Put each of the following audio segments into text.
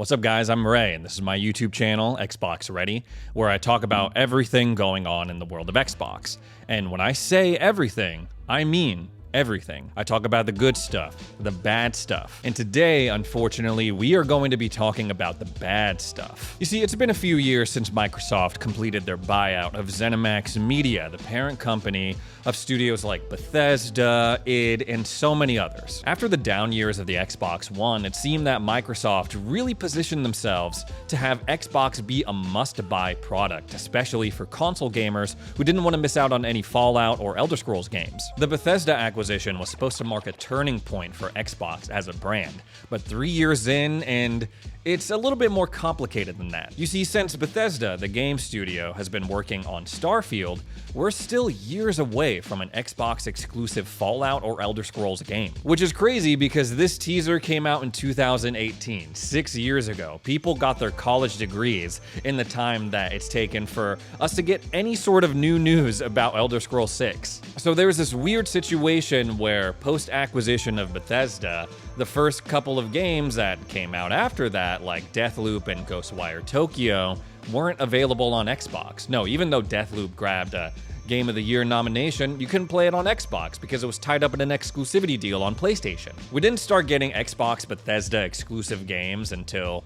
What's up, guys? I'm Ray, and this is my YouTube channel, Xbox Ready, where I talk about everything going on in the world of Xbox. And when I say everything, I mean everything. I talk about the good stuff, the bad stuff. And today, unfortunately, we are going to be talking about the bad stuff. You see, it's been a few years since Microsoft completed their buyout of ZeniMax Media, the parent company of studios like Bethesda, id, and so many others. After the down years of the Xbox One, it seemed that Microsoft really positioned themselves to have Xbox be a must-buy product, especially for console gamers who didn't want to miss out on any Fallout or Elder Scrolls games. The Bethesda acquisition was supposed to mark a turning point for Xbox as a brand, but 3 years in, and it's a little bit more complicated than that. You see, since Bethesda, the game studio, has been working on Starfield, we're still years away from an Xbox exclusive Fallout or Elder Scrolls game. Which is crazy because this teaser came out in 2018, 6 years ago. People got their college degrees in the time that it's taken for us to get any sort of new news about Elder Scrolls 6. So there's this weird situation where post-acquisition of Bethesda, the first couple of games that came out after that, like Deathloop and Ghostwire Tokyo, weren't available on Xbox. No, even though Deathloop grabbed a Game of the Year nomination, you couldn't play it on Xbox because it was tied up in an exclusivity deal on PlayStation. We didn't start getting Xbox Bethesda exclusive games until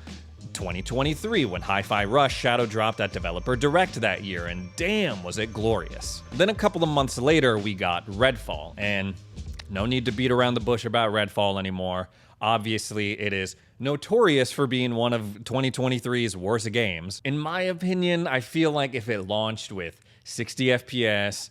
2023 when Hi-Fi Rush shadow dropped at Developer Direct that year, and damn was it glorious. Then a couple of months later we got Redfall, and no need to beat around the bush about Redfall anymore. Obviously, it is notorious for being one of 2023's worst games. In my opinion, I feel like if it launched with 60 FPS,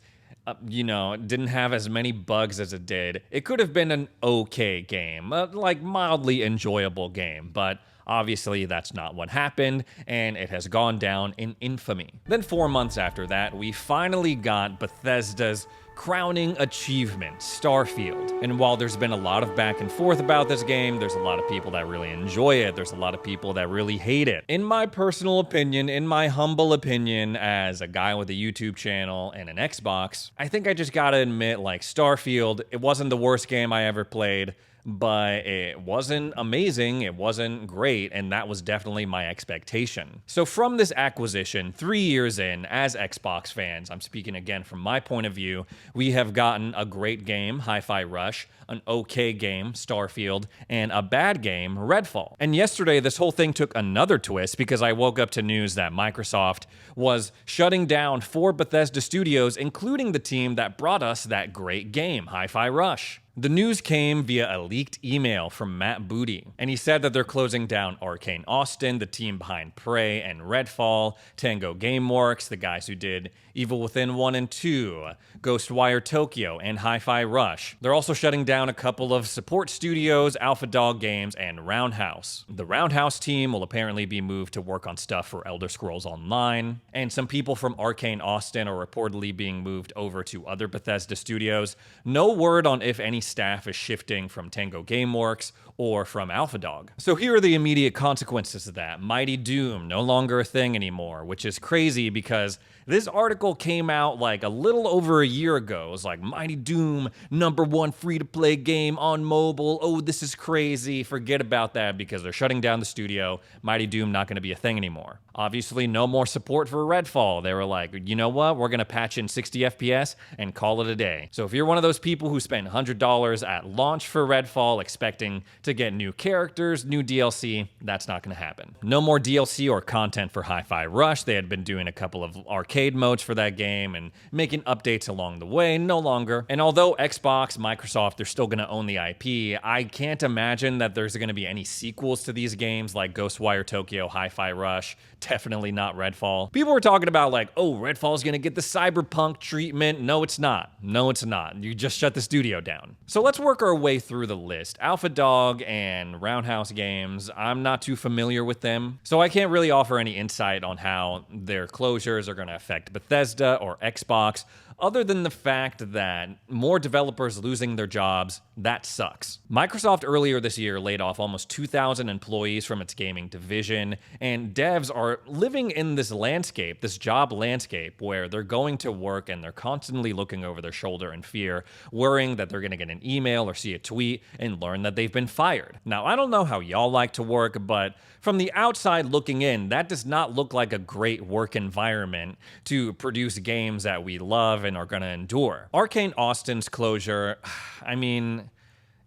didn't have as many bugs as it did, it could have been an okay game, like mildly enjoyable game, but obviously that's not what happened, and it has gone down in infamy. Then 4 months after that, we finally got Bethesda's crowning achievement, Starfield. And while there's been a lot of back and forth about this game, there's a lot of people that really enjoy it, there's a lot of people that really hate it. In my personal opinion, in my humble opinion, as a guy with a YouTube channel and an Xbox, I think I just gotta admit, like, Starfield, it wasn't the worst game I ever played, but it wasn't amazing, it wasn't great, and that was definitely my expectation. So from this acquisition, 3 years in, as Xbox fans, I'm speaking again from my point of view, we have gotten a great game, Hi-Fi Rush, an okay game, Starfield, and a bad game, Redfall. And yesterday, this whole thing took another twist because I woke up to news that Microsoft was shutting down 4 Bethesda studios, including the team that brought us that great game, Hi-Fi Rush. The news came via a leaked email from Matt Booty, and he said that they're closing down Arcane Austin, the team behind Prey and Redfall, Tango Gameworks, the guys who did Evil Within 1 and 2, Ghostwire Tokyo, and Hi-Fi Rush. They're also shutting down a couple of support studios, Alpha Dog Games, and Roundhouse. The Roundhouse team will apparently be moved to work on stuff for Elder Scrolls Online, and some people from Arcane Austin are reportedly being moved over to other Bethesda studios. No word on if any staff is shifting from Tango Gameworks or from Alpha Dog. So here are the immediate consequences of that. Mighty Doom, no longer a thing anymore, which is crazy because this article came out like a little over a year ago. It was like, Mighty Doom, #1 free-to-play game on mobile. Oh, this is crazy. Forget about that because they're shutting down the studio. Mighty Doom not going to be a thing anymore. Obviously, no more support for Redfall. They were like, you know what? We're going to patch in 60 FPS and call it a day. So if you're one of those people who spent $100 at launch for Redfall expecting to get new characters, new DLC, that's not going to happen. No more DLC or content for Hi-Fi Rush. They had been doing a couple of arcade modes for that game and making updates along the way, no longer. And although Xbox, Microsoft, they're still going to own the IP, I can't imagine that there's going to be any sequels to these games like Ghostwire Tokyo, Hi-Fi Rush, definitely not Redfall. People were talking about like, oh, Redfall's going to get the cyberpunk treatment. No, it's not. No, it's not. You just shut the studio down. So let's work our way through the list. Alpha Dog and Roundhouse Games, I'm not too familiar with them, so I can't really offer any insight on how their closures are going to affect Bethesda or Xbox, other than the fact that more developers losing their jobs, that sucks. Microsoft earlier this year laid off almost 2,000 employees from its gaming division, and devs are living in this landscape, this job landscape, where they're going to work and they're constantly looking over their shoulder in fear, worrying that they're going to get an email or see a tweet and learn that they've been fired. Now, I don't know how y'all like to work, but from the outside looking in, that does not look like a great work environment to produce games that we love and are going to endure. Arcane Austin's closure, I mean,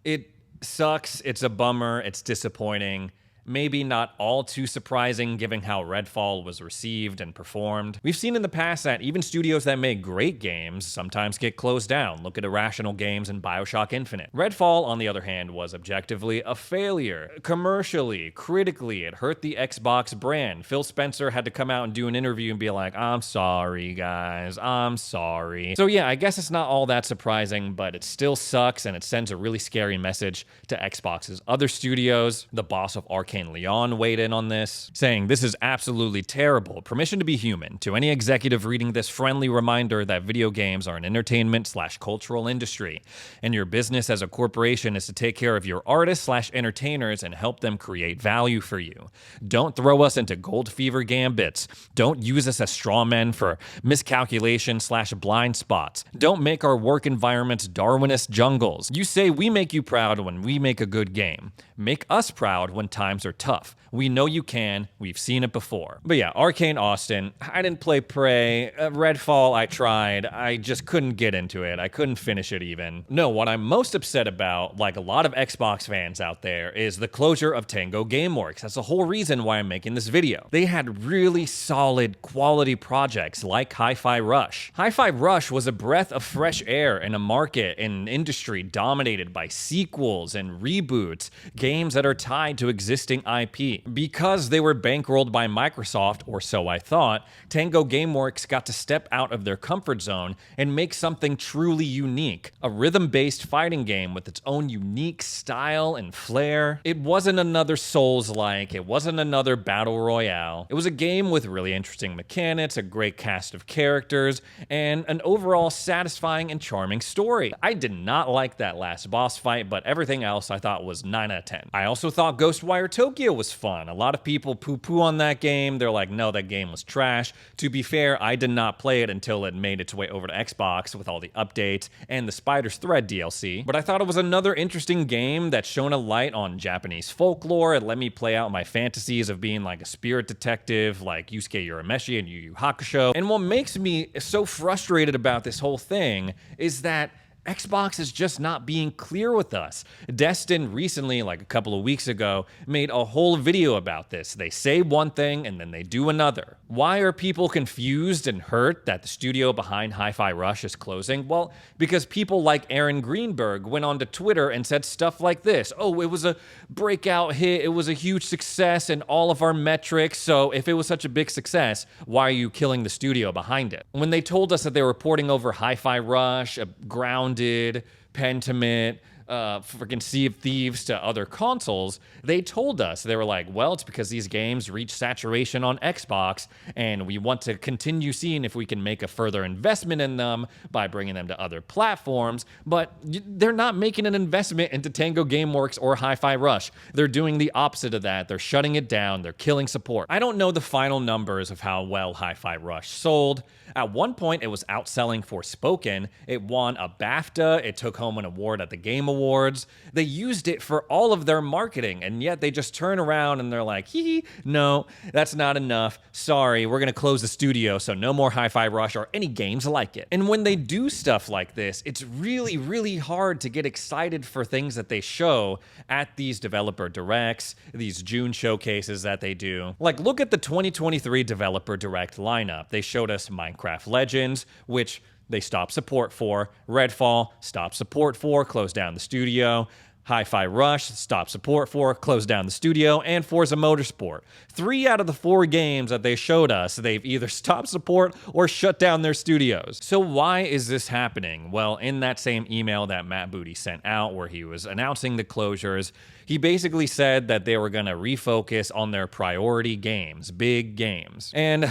it sucks, it's a bummer, it's disappointing. Maybe not all too surprising given how Redfall was received and performed. We've seen in the past that even studios that make great games sometimes get closed down. Look at Irrational Games and BioShock Infinite. Redfall, on the other hand, was objectively a failure. Commercially, critically, it hurt the Xbox brand. Phil Spencer had to come out and do an interview and be like, I'm sorry, guys, I'm sorry. So yeah, I guess it's not all that surprising, but it still sucks and it sends a really scary message to Xbox's other studios. The boss of Arcane, Leon, weighed in on this, saying, "This is absolutely terrible. Permission to be human. To any executive reading this, friendly reminder that video games are an entertainment/cultural industry, and your business as a corporation is to take care of your artists/entertainers and help them create value for you. Don't throw us into gold fever gambits. Don't use us as straw men for miscalculation/blind spots. Don't make our work environments Darwinist jungles. You say we make you proud when we make a good game. Make us proud when times are tough. We know you can. We've seen it before." But yeah, Arcane Austin, I didn't play Prey. Redfall, I tried. I just couldn't get into it. I couldn't finish it even. No, what I'm most upset about, like a lot of Xbox fans out there, is the closure of Tango Gameworks. That's the whole reason why I'm making this video. They had really solid, quality projects like Hi-Fi Rush. Hi-Fi Rush was a breath of fresh air in a market and industry dominated by sequels and reboots, games that are tied to existing IP. Because they were bankrolled by Microsoft, or so I thought, Tango Gameworks got to step out of their comfort zone and make something truly unique. A rhythm-based fighting game with its own unique style and flair. It wasn't another Souls-like, it wasn't another Battle Royale. It was a game with really interesting mechanics, a great cast of characters, and an overall satisfying and charming story. I did not like that last boss fight, but everything else I thought was 9 out of 10. I also thought Ghostwire Tokyo was fun. A lot of people poo-poo on that game. They're like, no, that game was trash. To be fair, I did not play it until it made its way over to Xbox with all the updates and the Spider's Thread DLC. But I thought it was another interesting game that shone a light on Japanese folklore. It let me play out my fantasies of being like a spirit detective, like Yusuke Urameshi and Yu Yu Hakusho. And what makes me so frustrated about this whole thing is that Xbox is just not being clear with us. Destin recently, like a couple of weeks ago, made a whole video about this. They say one thing and then they do another. Why are people confused and hurt that the studio behind Hi-Fi Rush is closing? Well, because people like Aaron Greenberg went onto Twitter and said stuff like this. Oh, it was a breakout hit. It was a huge success in all of our metrics. So if it was such a big success, why are you killing the studio behind it? When they told us that they were porting over Hi-Fi Rush, Grounded, Pentiment, freaking Sea of Thieves to other consoles, they told us, they were like, well, it's because these games reach saturation on Xbox, and we want to continue seeing if we can make a further investment in them by bringing them to other platforms, but they're not making an investment into Tango Gameworks or Hi-Fi Rush. They're doing the opposite of that. They're shutting it down. They're killing support. I don't know the final numbers of how well Hi-Fi Rush sold. At one point, it was outselling Forspoken. It won a BAFTA. It took home an award at the Game Awards. They used it for all of their marketing, and yet they just turn around and they're like, hee, no, that's not enough. Sorry, we're going to close the studio, so no more Hi-Fi Rush or any games like it. And when they do stuff like this, it's really, really hard to get excited for things that they show at these developer directs, these June showcases that they do. Like, look at the 2023 developer direct lineup. They showed us Minecraft Legends, which they stopped support for. Redfall, stopped support for, closed down the studio. Hi-Fi Rush, stopped support for, closed down the studio, and Forza Motorsport. 3 out of the 4 games that they showed us, they've either stopped support or shut down their studios. So why is this happening? Well, in that same email that Matt Booty sent out where he was announcing the closures, he basically said that they were going to refocus on their priority games, big games. And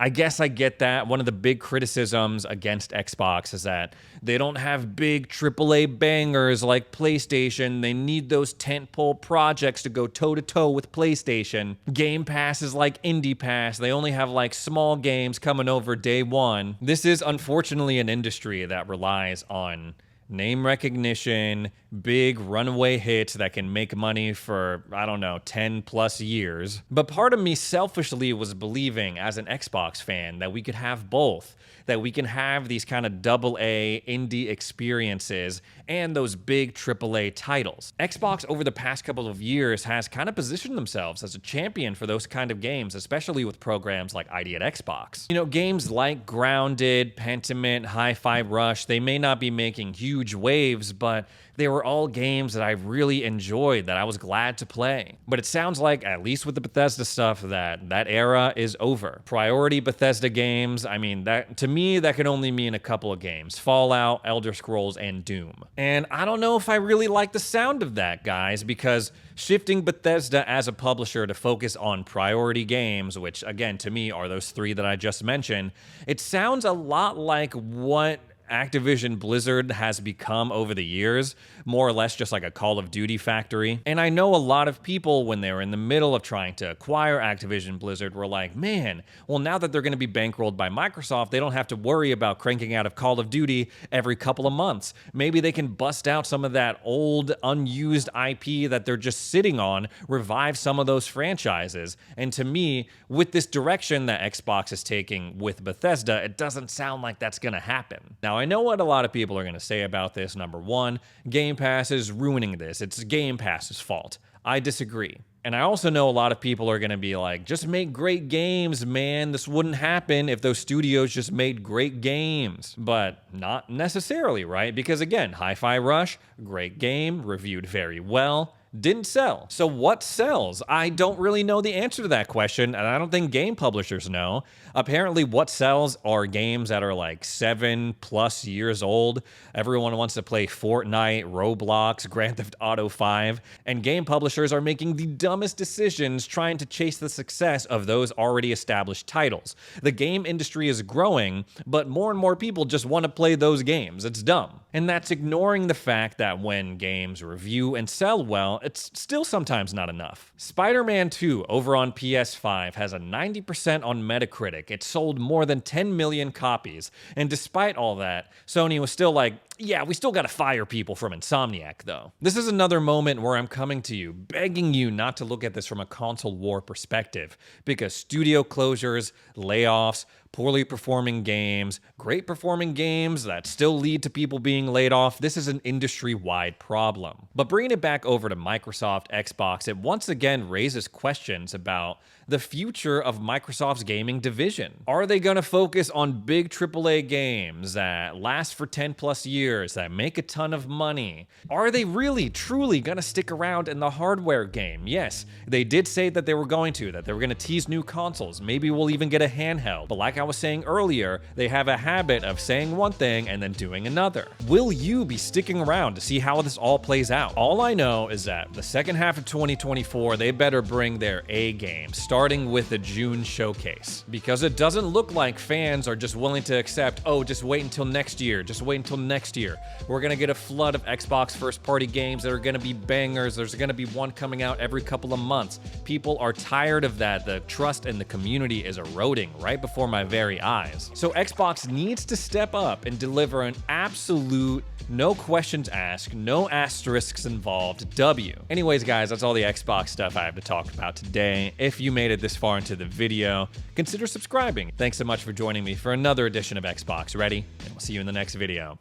I guess I get that. One of the big criticisms against Xbox is that they don't have big AAA bangers like PlayStation. They need those tentpole projects to go toe-to-toe with PlayStation. Game Pass is like Indie Pass. They only have like small games coming over day one. This is unfortunately an industry that relies on name recognition, big runaway hits that can make money for, I don't know, 10 plus years. But part of me selfishly was believing as an Xbox fan that we could have both, that we can have these kind of AA indie experiences and those big AAA titles. Xbox over the past couple of years has kind of positioned themselves as a champion for those kind of games, especially with programs like ID at Xbox. You know, games like Grounded, Pentiment, Hi-Fi Rush, they may not be making huge waves, but they were all games that I really enjoyed, that I was glad to play. But it sounds like, at least with the Bethesda stuff, that era is over. Priority Bethesda games, I mean, that to me, that could only mean a couple of games. Fallout, Elder Scrolls, and Doom. And I don't know if I really like the sound of that, guys, because shifting Bethesda as a publisher to focus on priority games, which again, to me, are those three that I just mentioned, it sounds a lot like what Activision Blizzard has become over the years, more or less just like a Call of Duty factory. And I know a lot of people, when they were in the middle of trying to acquire Activision Blizzard, were like, man, well, now that they're going to be bankrolled by Microsoft, they don't have to worry about cranking out of Call of Duty every couple of months. Maybe they can bust out some of that old, unused IP that they're just sitting on, revive some of those franchises. And to me, with this direction that Xbox is taking with Bethesda, it doesn't sound like that's going to happen. Now, I know what a lot of people are going to say about this. Number one, Game Pass is ruining this. It's Game Pass's fault. I disagree. And I also know a lot of people are going to be like, just make great games, man. This wouldn't happen if those studios just made great games. But not necessarily, right? Because again, Hi-Fi Rush, great game, reviewed very well, didn't sell. So what sells? I don't really know the answer to that question, and I don't think game publishers know. Apparently what sells are games that are like 7+ years old. Everyone wants to play Fortnite, Roblox, Grand Theft Auto 5, and game publishers are making the dumbest decisions trying to chase the success of those already established titles. The game industry is growing, but more and more people just want to play those games. It's dumb. And that's ignoring the fact that when games review and sell well, it's still sometimes not enough. Spider-Man 2 over on PS5 has a 90% on Metacritic. It sold more than 10 million copies. And despite all that, Sony was still like, yeah, we still gotta fire people from Insomniac, though. This is another moment where I'm coming to you, begging you not to look at this from a console war perspective, because studio closures, layoffs, poorly performing games, great performing games that still lead to people being laid off, this is an industry-wide problem. But bringing it back over to Microsoft, Xbox, it once again raises questions about the future of Microsoft's gaming division. Are they gonna focus on big AAA games that last for 10+ years, that make a ton of money? Are they really, truly gonna stick around in the hardware game? Yes, they did say that they were going to tease new consoles. Maybe we'll even get a handheld. But like I was saying earlier, they have a habit of saying one thing and then doing another. Will you be sticking around to see how this all plays out? All I know is that the second half of 2024, they better bring their A game, starting with the June showcase. Because it doesn't look like fans are just willing to accept, oh, just wait until next year, just wait until next year. We're gonna get a flood of Xbox first-party games that are gonna be bangers. There's gonna be one coming out every couple of months. People are tired of that. The trust in the community is eroding right before my very eyes. So Xbox needs to step up and deliver an absolute, no questions asked, no asterisks involved W. Anyways, guys, that's all the Xbox stuff I have to talk about today. If you made it this far into the video, consider subscribing. Thanks so much for joining me for another edition of Xbox Ready, and we'll see you in the next video.